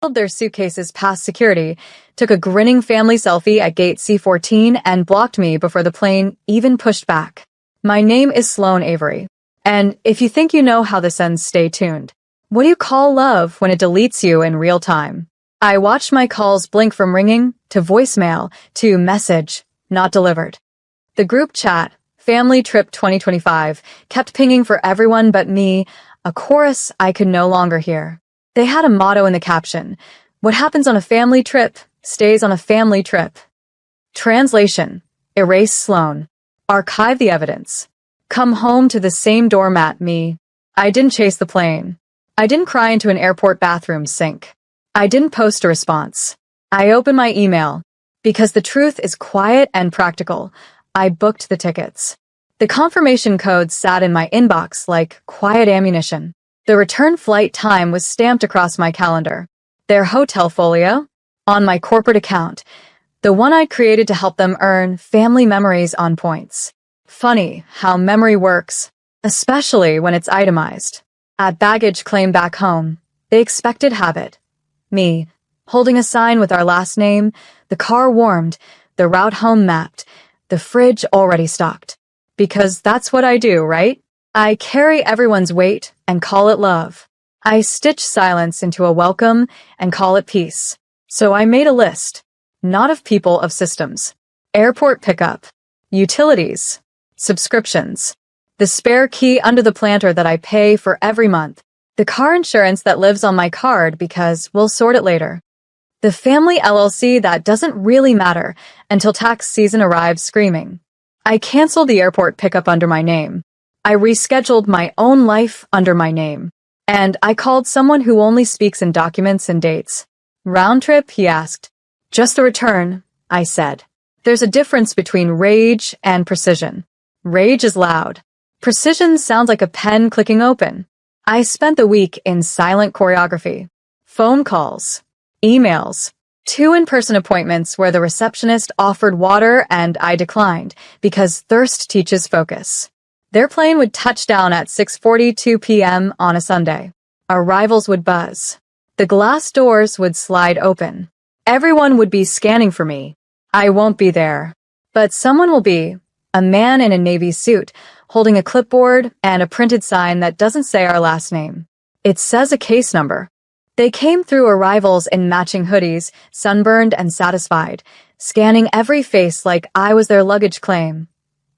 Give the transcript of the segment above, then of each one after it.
their suitcases past security, took a grinning family selfie at gate C14 and blocked me before the plane even pushed back. My name is Sloan Avery. And if you think you know how this ends, stay tuned. What do you call love when it deletes you in real time? I watched my calls blink from ringing to voicemail to message not delivered. The group chat, Family Trip 2025, kept pinging for everyone but me, a chorus I could no longer hear. They had a motto in the caption: "What happens on a family trip stays on a family trip." Translation: erase Sloan. Archive the evidence. Come home to the same doormat, me. I didn't chase the plane. I didn't cry into an airport bathroom sink. I didn't post a response. I opened my email. Because the truth is quiet and practical, I booked the tickets. The confirmation code sat in my inbox like quiet ammunition. The return flight time was stamped across my calendar. Their hotel folio? On my corporate account. The one I'd created to help them earn family memories on points. Funny how memory works, especially when it's itemized. At baggage claim back home, they expected habit. Me, holding a sign with our last name, the car warmed, the route home mapped, the fridge already stocked. Because that's what I do, right? I carry everyone's weight and call it love. I stitch silence into a welcome and call it peace. So I made a list, not of people, of systems. Airport pickup, utilities, subscriptions, the spare key under the planter that I pay for every month, the car insurance that lives on my card because we'll sort it later, the family LLC that doesn't really matter until tax season arrives screaming. I canceled the airport pickup under my name. I rescheduled my own life under my name. And I called someone who only speaks in documents and dates. Round trip, he asked. Just the return, I said. There's a difference between rage and precision. Rage is loud. Precision sounds like a pen clicking open. I spent the week in silent choreography. Phone calls, emails, 2 in-person appointments where the receptionist offered water and I declined because thirst teaches focus. Their plane would touch down at 6:42 p.m. on a Sunday. Arrivals would buzz. The glass doors would slide open. Everyone would be scanning for me. I won't be there. But someone will be. A man in a navy suit, holding a clipboard and a printed sign that doesn't say our last name. It says a case number. They came through arrivals in matching hoodies, sunburned and satisfied, scanning every face like I was their luggage claim.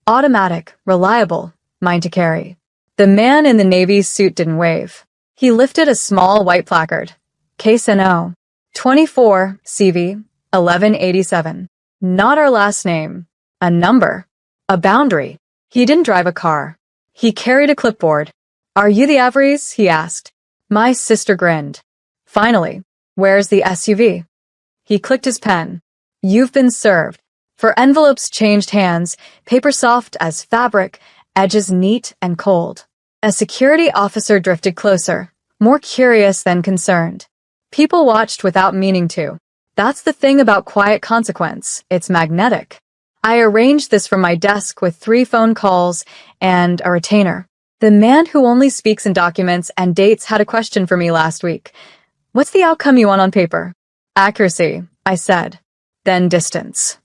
Automatic, reliable, mine to carry. The man in the navy suit didn't wave. He lifted a small white placard. Case NO. 24 CV 1187. Not our last name. A number. A boundary. He didn't drive a car. He carried a clipboard. Are you the Averys? He asked. My sister grinned. Finally, where's the SUV? He clicked his pen. You've been served. For envelopes changed hands, paper soft as fabric, edges neat and cold. A security officer drifted closer, more curious than concerned. People watched without meaning to. That's the thing about quiet consequence. It's magnetic. I arranged this from my desk with 3 phone calls and a retainer. The man who only speaks in documents and dates had a question for me last week. What's the outcome you want on paper? Accuracy, I said. Then distance.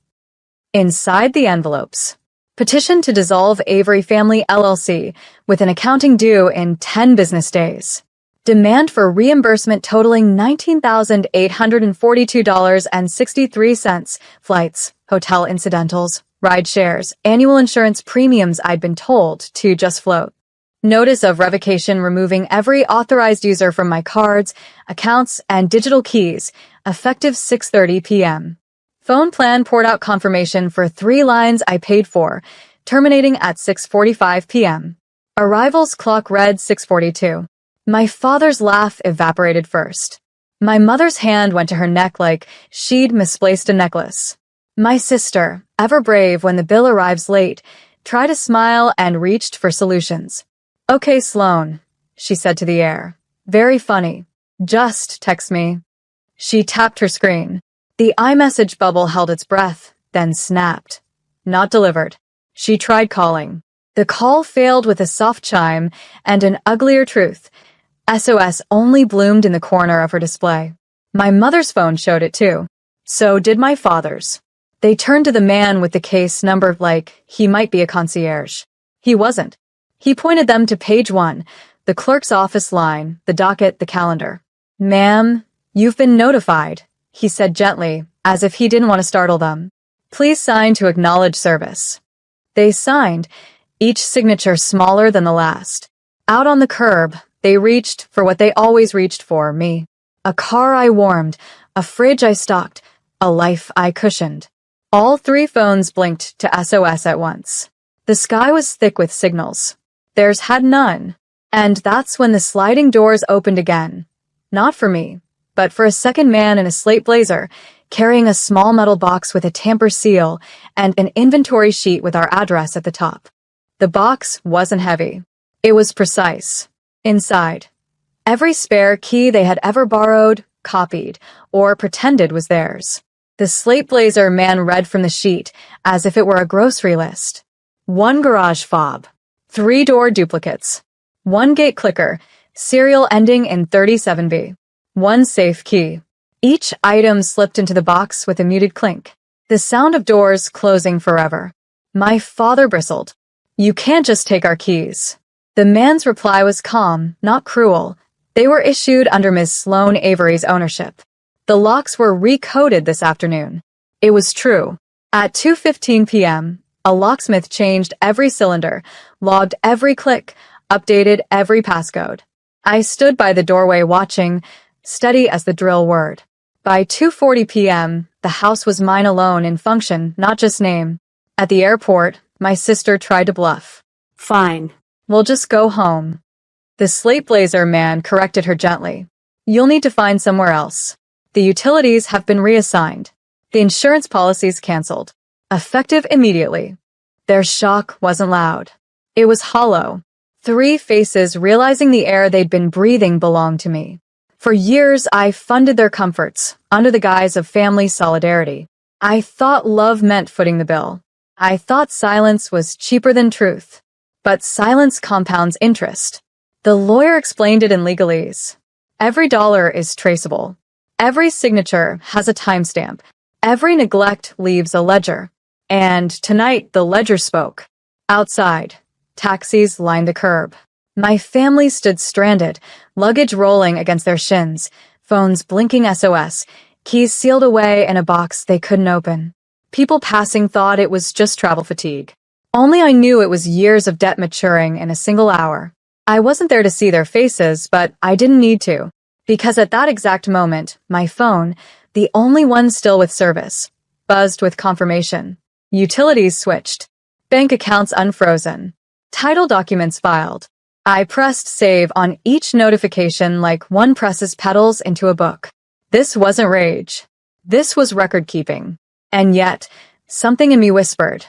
Inside the envelopes. Petition to dissolve Avery Family LLC with an accounting due in 10 business days. Demand for reimbursement totaling $19,842.63. Flights, hotel incidentals, ride shares, annual insurance premiums I'd been told to just float. Notice of revocation removing every authorized user from my cards, accounts, and digital keys, effective 6:30 p.m. Phone plan poured out confirmation for 3 lines I paid for, terminating at 6:45 p.m. Arrivals clock read 6:42. My father's laugh evaporated first. My mother's hand went to her neck like she'd misplaced a necklace. My sister, ever brave when the bill arrives late, tried a smile and reached for solutions. Okay, Sloan, she said to the air. Very funny. Just text me. She tapped her screen. The iMessage bubble held its breath, then snapped. Not delivered. She tried calling. The call failed with a soft chime and an uglier truth. SOS only bloomed in the corner of her display. My mother's phone showed it too. So did my father's. They turned to the man with the case number like he might be a concierge. He wasn't. He pointed them to page 1, the clerk's office line, the docket, the calendar. "Ma'am, you've been notified," he said gently, as if he didn't want to startle them. "Please sign to acknowledge service." They signed, each signature smaller than the last. Out on the curb, they reached for what they always reached for, me. A car I warmed, a fridge I stocked, a life I cushioned. All 3 phones blinked to SOS at once. The sky was thick with signals. Theirs had none. And that's when the sliding doors opened again. Not for me, but for a second man in a slate blazer, carrying a small metal box with a tamper seal and an inventory sheet with our address at the top. The box wasn't heavy. It was precise. Inside, every spare key they had ever borrowed, copied, or pretended was theirs. The slate blazer man read from the sheet as if it were a grocery list. 1 garage fob, 3 door duplicates, 1 gate clicker, serial ending in 37B, 1 safe key. Each item slipped into the box with a muted clink, the sound of doors closing forever. My father bristled. "You can't just take our keys." The man's reply was calm, not cruel. They were issued under Ms. Sloane Avery's ownership. The locks were recoded this afternoon. It was true. At 2:15 p.m., a locksmith changed every cylinder, logged every click, updated every passcode. I stood by the doorway watching, steady as the drill word. By 2:40 p.m., the house was mine alone in function, not just name. At the airport, my sister tried to bluff. "Fine. We'll just go home." The slate blazer man corrected her gently. "You'll need to find somewhere else. The utilities have been reassigned. The insurance policies canceled. Effective immediately." Their shock wasn't loud. It was hollow. 3 faces realizing the air they'd been breathing belonged to me. For years, I funded their comforts, under the guise of family solidarity. I thought love meant footing the bill. I thought silence was cheaper than truth. But silence compounds interest. The lawyer explained it in legalese. Every dollar is traceable. Every signature has a timestamp. Every neglect leaves a ledger. And tonight, the ledger spoke. Outside, taxis lined the curb. My family stood stranded, luggage rolling against their shins, phones blinking SOS, keys sealed away in a box they couldn't open. People passing thought it was just travel fatigue. Only I knew it was years of debt maturing in a single hour. I wasn't there to see their faces, but I didn't need to. Because at that exact moment, my phone, the only one still with service, buzzed with confirmation. Utilities switched. Bank accounts unfrozen. Title documents filed. I pressed save on each notification like one presses petals into a book. This wasn't rage. This was record keeping. And yet, something in me whispered,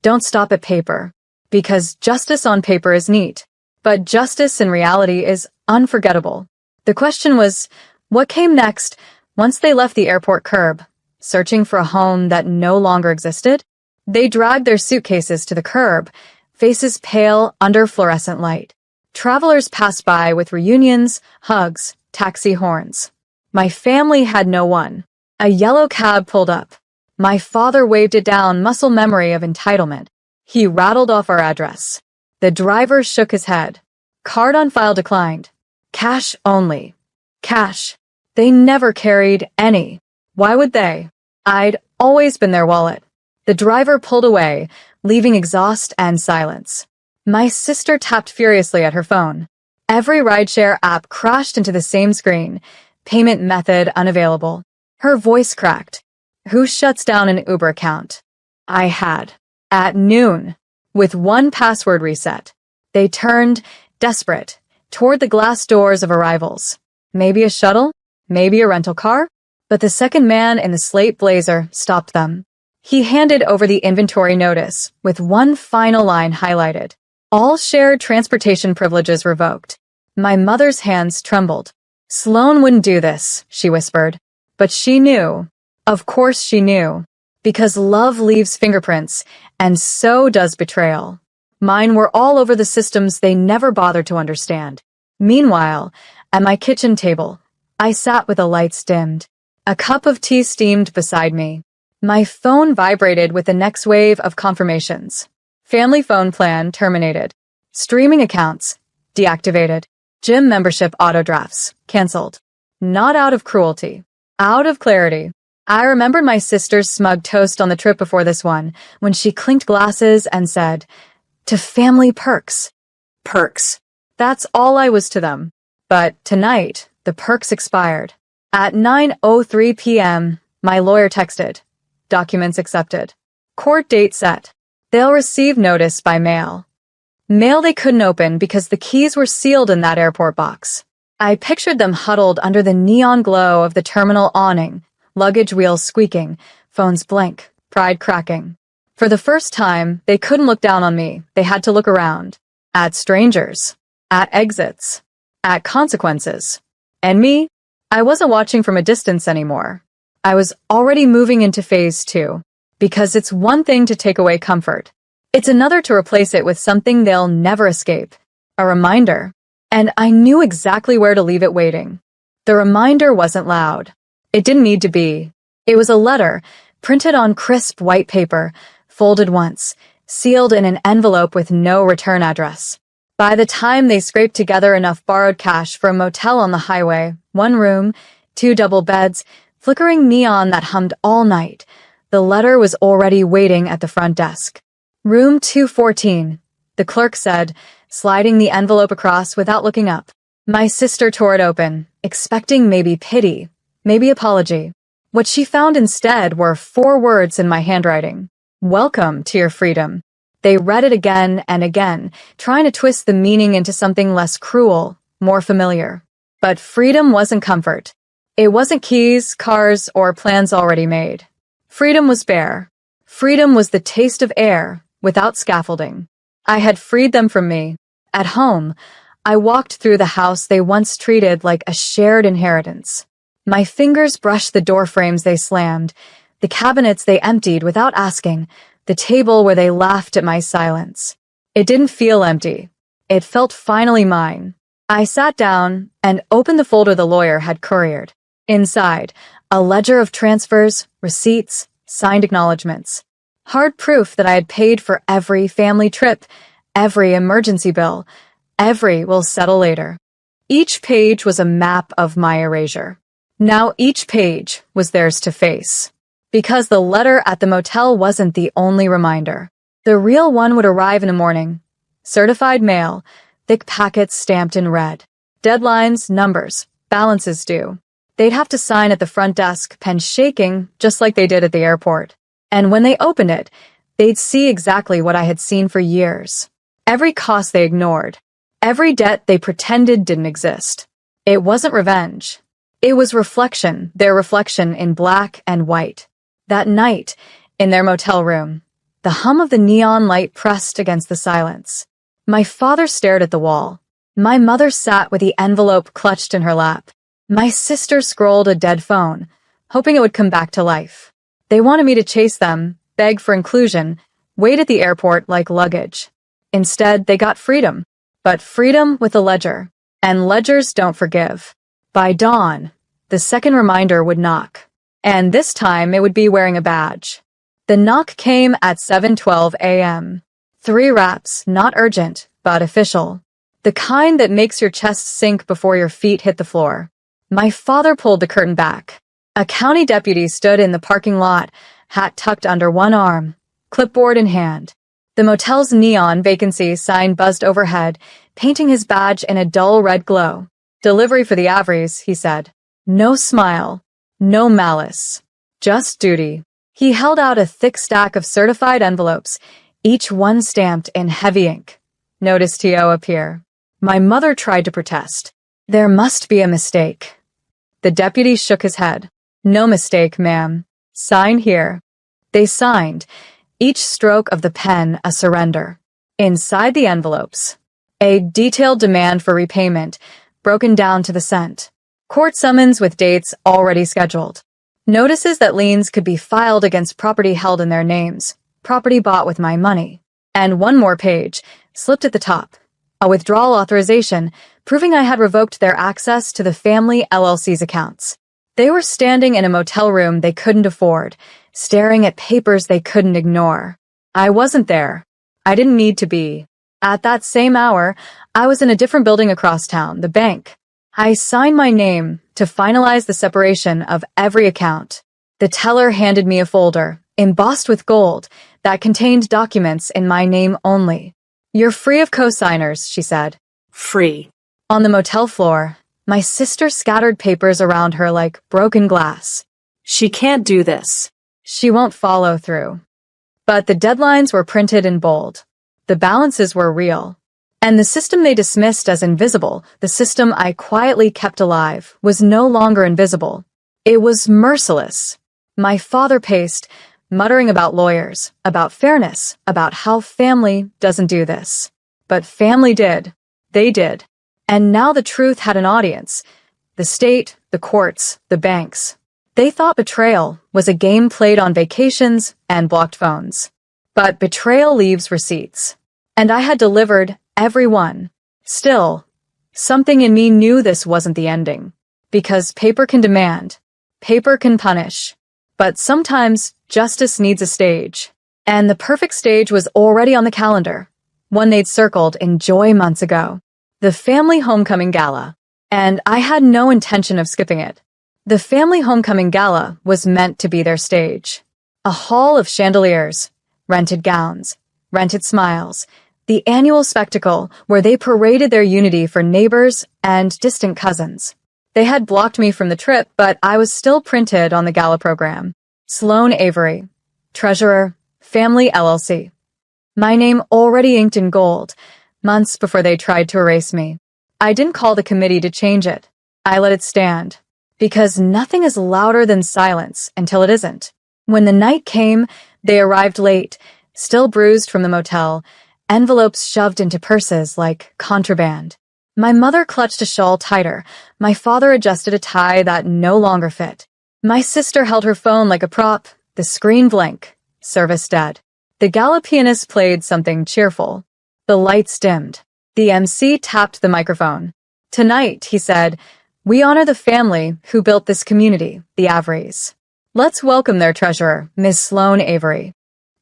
don't stop at paper. Because justice on paper is neat. But justice in reality is unforgettable. The question was, what came next once they left the airport curb, searching for a home that no longer existed? They dragged their suitcases to the curb, faces pale under fluorescent light. Travelers passed by with reunions, hugs, taxi horns. My family had no one. A yellow cab pulled up. My father waved it down, muscle memory of entitlement. He rattled off our address. The driver shook his head. Card on file declined. Cash only. Cash. They never carried any. Why would they? I'd always been their wallet. The driver pulled away, leaving exhaust and silence. My sister tapped furiously at her phone. Every rideshare app crashed into the same screen. Payment method unavailable. Her voice cracked. Who shuts down an Uber account? I had. At noon. With one password reset. They turned, desperate, toward the glass doors of arrivals. Maybe a shuttle? Maybe a rental car? But the second man in the slate blazer stopped them. He handed over the inventory notice, with one final line highlighted. All shared transportation privileges revoked. My mother's hands trembled. Sloane wouldn't do this, she whispered. But she knew. Of course she knew. Because love leaves fingerprints, and so does betrayal. Mine were all over the systems they never bothered to understand. Meanwhile, at my kitchen table, I sat with the lights dimmed. A cup of tea steamed beside me. My phone vibrated with the next wave of confirmations. Family phone plan terminated. Streaming accounts deactivated. Gym membership autodrafts canceled. Not out of cruelty. Out of clarity. I remembered my sister's smug toast on the trip before this one, when she clinked glasses and said, "To family perks." Perks. That's all I was to them. But tonight, the perks expired. At 9:03 p.m., my lawyer texted, "Documents accepted. Court date set. They'll receive notice by mail." Mail they couldn't open because the keys were sealed in that airport box. I pictured them huddled under the neon glow of the terminal awning, luggage wheels squeaking, phones blink, pride cracking. For the first time, they couldn't look down on me. They had to look around. At strangers. At exits. At consequences. And me? I wasn't watching from a distance anymore. I was already moving into phase 2. Because it's one thing to take away comfort. It's another to replace it with something they'll never escape. A reminder. And I knew exactly where to leave it waiting. The reminder wasn't loud. It didn't need to be. It was a letter, printed on crisp white paper, folded once, sealed in an envelope with no return address. By the time they scraped together enough borrowed cash for a motel on the highway, 1 room, 2 double beds, flickering neon that hummed all night, the letter was already waiting at the front desk. "Room 214, the clerk said, sliding the envelope across without looking up. My sister tore it open, expecting maybe pity, maybe apology. What she found instead were 4 words in my handwriting. "Welcome to your freedom." They read it again and again, trying to twist the meaning into something less cruel, more familiar. But freedom wasn't comfort. It wasn't keys, cars, or plans already made. Freedom was bare. Freedom was the taste of air, without scaffolding. I had freed them from me. At home, I walked through the house they once treated like a shared inheritance. My fingers brushed the door frames they slammed, the cabinets they emptied without asking, the table where they laughed at my silence. It didn't feel empty. It felt finally mine. I sat down and opened the folder the lawyer had couriered. Inside, a ledger of transfers, receipts, signed acknowledgments. Hard proof that I had paid for every family trip, every emergency bill, every "we'll settle later." Each page was a map of my erasure. Now each page was theirs to face. Because the letter at the motel wasn't the only reminder. The real one would arrive in the morning. Certified mail, thick packets stamped in red. Deadlines, numbers, balances due. They'd have to sign at the front desk, pen shaking, just like they did at the airport. And when they opened it, they'd see exactly what I had seen for years. Every cost they ignored. Every debt they pretended didn't exist. It wasn't revenge. It was reflection, their reflection in black and white. That night, in their motel room, the hum of the neon light pressed against the silence. My father stared at the wall. My mother sat with the envelope clutched in her lap. My sister scrolled a dead phone, hoping it would come back to life. They wanted me to chase them, beg for inclusion, wait at the airport like luggage. Instead, they got freedom. But freedom with a ledger. And ledgers don't forgive. By dawn, the second reminder would knock. And this time it would be wearing a badge. The knock came at 7:12 a.m. 3 raps, not urgent, but official. The kind that makes your chest sink before your feet hit the floor. My father pulled the curtain back. A county deputy stood in the parking lot, hat tucked under one arm, clipboard in hand. The motel's neon vacancy sign buzzed overhead, painting his badge in a dull red glow. "Delivery for the Averies," he said. No smile, no malice, just duty. He held out a thick stack of certified envelopes, each one stamped in heavy ink. "Notice TO appear." My mother tried to protest. "There must be a mistake." The deputy shook his head. "No mistake, ma'am. Sign here." They signed, each stroke of the pen a surrender. Inside the envelopes, a detailed demand for repayment, broken down to the cent. Court summons with dates already scheduled. Notices that liens could be filed against property held in their names, property bought with my money. And one more page, slipped at the top. a withdrawal authorization, proving I had revoked their access to the family LLC's accounts. They were standing in a motel room they couldn't afford, staring at papers they couldn't ignore. I wasn't there. I didn't need to be. At that same hour, I was in a different building across town, the bank. I signed my name to finalize the separation of every account. The teller handed me a folder, embossed with gold, that contained documents in my name only. "You're free of co-signers," she said. Free. On the motel floor, my sister scattered papers around her like broken glass. She can't do this. She won't follow through. But the deadlines were printed in bold. The balances were real. And the system they dismissed as invisible, the system I quietly kept alive, was no longer invisible. It was merciless. My father paced, muttering about lawyers, about fairness, about how family doesn't do this. But family did. They did. And now the truth had an audience. The state, the courts, the banks. They thought betrayal was a game played on vacations and blocked phones. But betrayal leaves receipts. And I had delivered every one. Still, something in me knew this wasn't the ending. Because paper can demand. Paper can punish. But sometimes justice needs a stage. And the perfect stage was already on the calendar. One they'd circled in joy months ago. The family homecoming gala. And I had no intention of skipping it. The family homecoming gala was meant to be their stage. A hall of chandeliers, rented gowns, rented smiles, the annual spectacle where they paraded their unity for neighbors and distant cousins. They had blocked me from the trip, but I was still printed on the gala program. Sloane Avery, Treasurer, Family LLC. My name already inked in gold, months before they tried to erase me. I didn't call the committee to change it. I let it stand. Because nothing is louder than silence until it isn't. When the night came, they arrived late, still bruised from the motel, envelopes shoved into purses like contraband. My mother clutched a shawl tighter. My father adjusted a tie that no longer fit. My sister held her phone like a prop, the screen blank, service dead. The gala pianist played something cheerful. The lights dimmed. The MC tapped the microphone. "Tonight," he said, "we honor the family who built this community, the Averys. Let's welcome their treasurer, Miss Sloane Avery."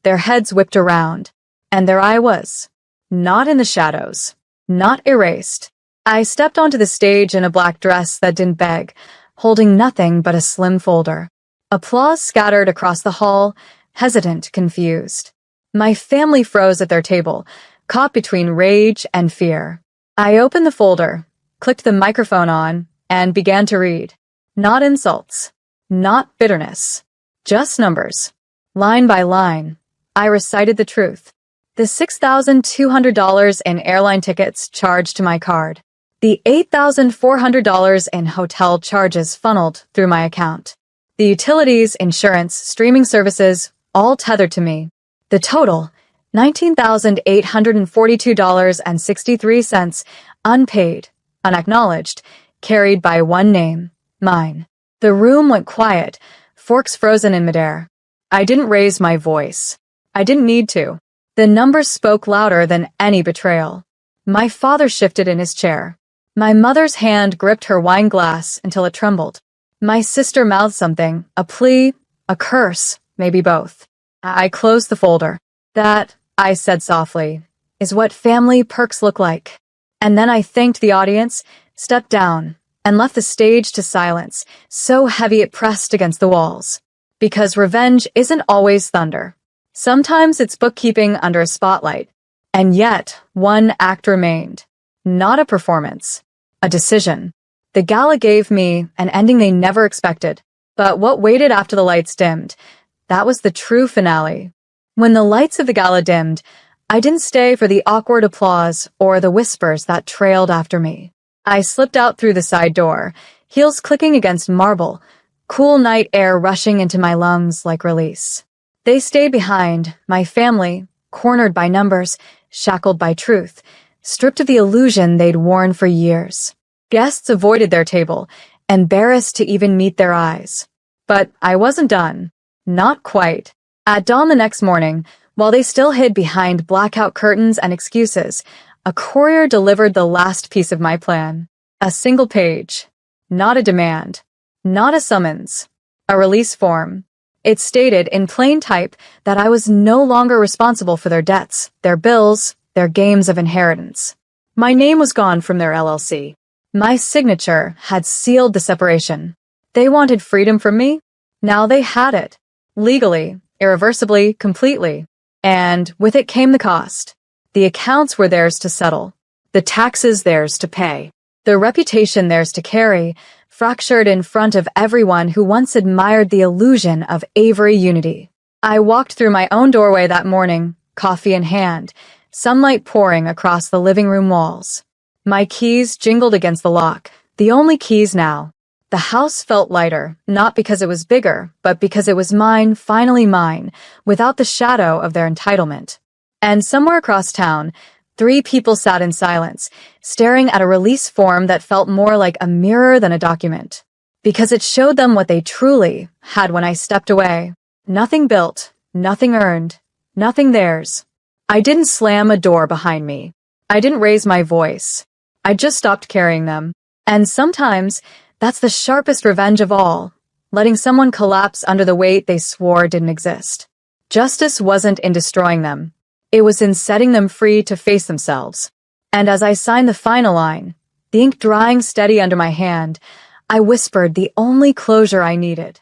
Their heads whipped around, and there I was. Not in the shadows. Not erased. I stepped onto the stage in a black dress that didn't beg, holding nothing but a slim folder. Applause scattered across the hall, hesitant, confused. My family froze at their table, caught between rage and fear. I opened the folder, clicked the microphone on, and began to read. Not insults. Not bitterness. Just numbers. Line by line, I recited the truth. The $6,200 in airline tickets charged to my card. The $8,400 in hotel charges funneled through my account. The utilities, insurance, streaming services, all tethered to me. The total, $19,842.63, unpaid, unacknowledged, carried by one name, mine. The room went quiet, forks frozen in midair. I didn't raise my voice. I didn't need to. The numbers spoke louder than any betrayal. My father shifted in his chair. My mother's hand gripped her wine glass until it trembled. My sister mouthed something, a plea, a curse, maybe both. I closed the folder. "That," I said softly, "is what family perks look like." And then I thanked the audience, stepped down, and left the stage to silence, so heavy it pressed against the walls. Because revenge isn't always thunder. Sometimes it's bookkeeping under a spotlight. And yet, one act remained. Not a performance. A decision. The gala gave me an ending they never expected. But what waited after the lights dimmed, that was the true finale. When the lights of the gala dimmed, I didn't stay for the awkward applause or the whispers that trailed after me. I slipped out through the side door, heels clicking against marble, cool night air rushing into my lungs like release. They stayed behind, my family, cornered by numbers, shackled by truth, stripped of the illusion they'd worn for years. Guests avoided their table, embarrassed to even meet their eyes. But I wasn't done. Not quite. At dawn the next morning, while they still hid behind blackout curtains and excuses, a A courier delivered the last piece of my plan. A single page. Not a demand. Not a summons. A release form. It stated in plain type that I was no longer responsible for their debts, their bills, their games of inheritance. My name was gone from their LLC. My signature had sealed the separation. They wanted freedom from me. Now they had it. Legally, irreversibly, completely. And with it came the cost. The accounts were theirs to settle. The taxes theirs to pay. The reputation theirs to carry, fractured in front of everyone who once admired the illusion of Avery unity. I walked through my own doorway that morning, coffee in hand, sunlight pouring across the living room walls. My keys jingled against the lock, the only keys now. The house felt lighter, not because it was bigger, but because it was mine, finally mine, without the shadow of their entitlement. And somewhere across town, 3 people sat in silence, staring at a release form that felt more like a mirror than a document. Because it showed them what they truly had when I stepped away. Nothing built, nothing earned, nothing theirs. I didn't slam a door behind me. I didn't raise my voice. I just stopped carrying them. And sometimes, that's the sharpest revenge of all, letting someone collapse under the weight they swore didn't exist. Justice wasn't in destroying them. It was in setting them free to face themselves. And as I signed the final line, the ink drying steady under my hand, I whispered the only closure I needed.